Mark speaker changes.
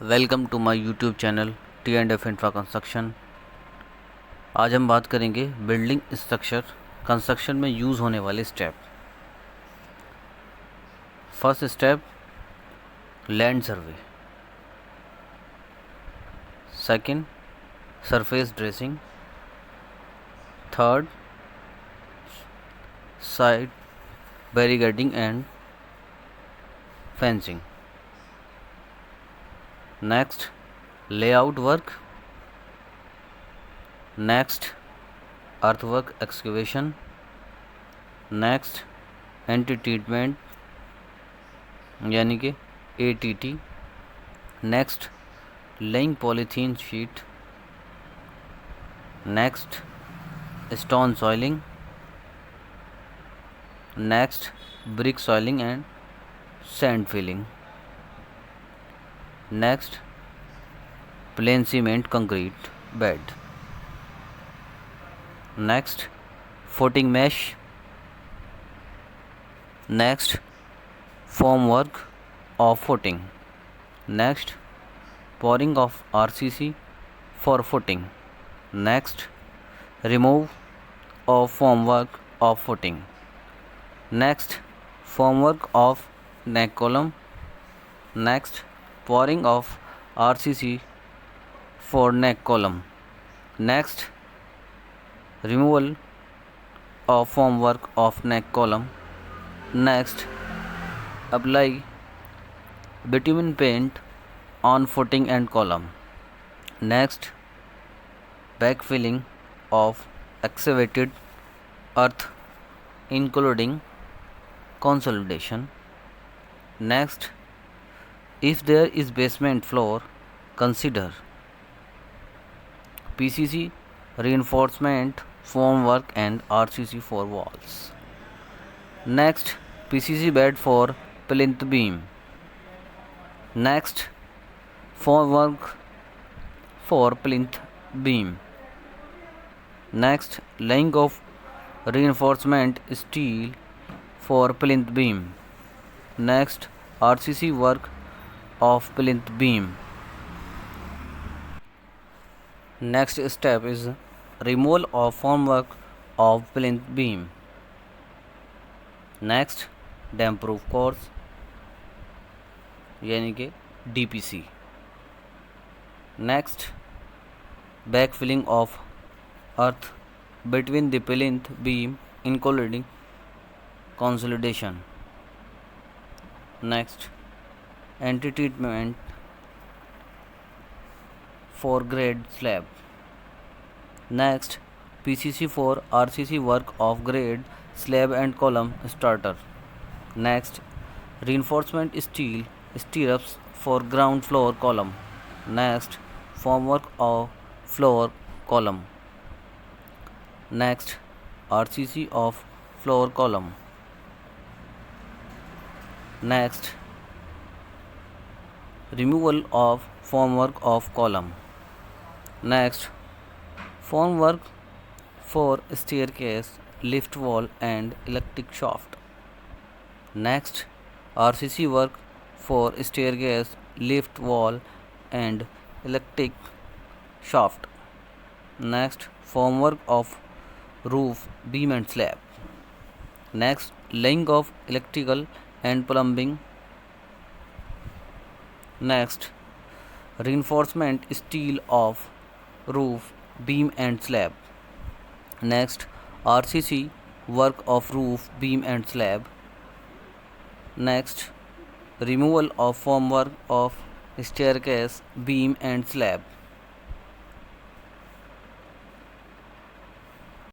Speaker 1: Welcome to my YouTube channel T and F infraconstruction. आज हम बात करेंगे बिल्डिंग स्ट्रक्चर कंस्ट्रक्शन में यूज़ होने वाले step. First step land survey, second surface dressing, third side barricading and fencing, next layout work, next earthwork excavation, next anti treatment यानी कि ATT, next laying polythene sheet, next stone soiling, next brick soiling and sand filling, next plain cement concrete bed, next footing mesh, next foam work of footing, next pouring of RCC for footing, next remove of foam work of footing, next foam work of neck column, next pouring of RCC for neck column, next removal of foam work of neck column, next apply bitumen paint on footing and column, next backfilling of excavated earth including consolidation, next if there is basement floor consider PCC reinforcement foam work and RCC for walls, next PCC bed for plinth beam, next foam work for plinth beam, next laying of reinforcement steel for plinth beam, next RCC work of plinth beam. Next step is removal of formwork of plinth beam, next damp proof course यानी कि DPC, next backfilling of earth between the plinth beam including consolidation, next anti-treatment for grade slab, next PCC for RCC work of grade slab and column starter, next reinforcement steel stirrups for ground floor column, next formwork of floor column, next RCC of floor column, next removal of formwork of column, next formwork for staircase, lift wall and electric shaft, next RCC work for staircase, lift wall and electric shaft, next formwork of roof, beam and slab, next laying of electrical and plumbing, next reinforcement steel of roof, beam and slab, next RCC work of roof, beam and slab, next removal of formwork of staircase, beam and slab,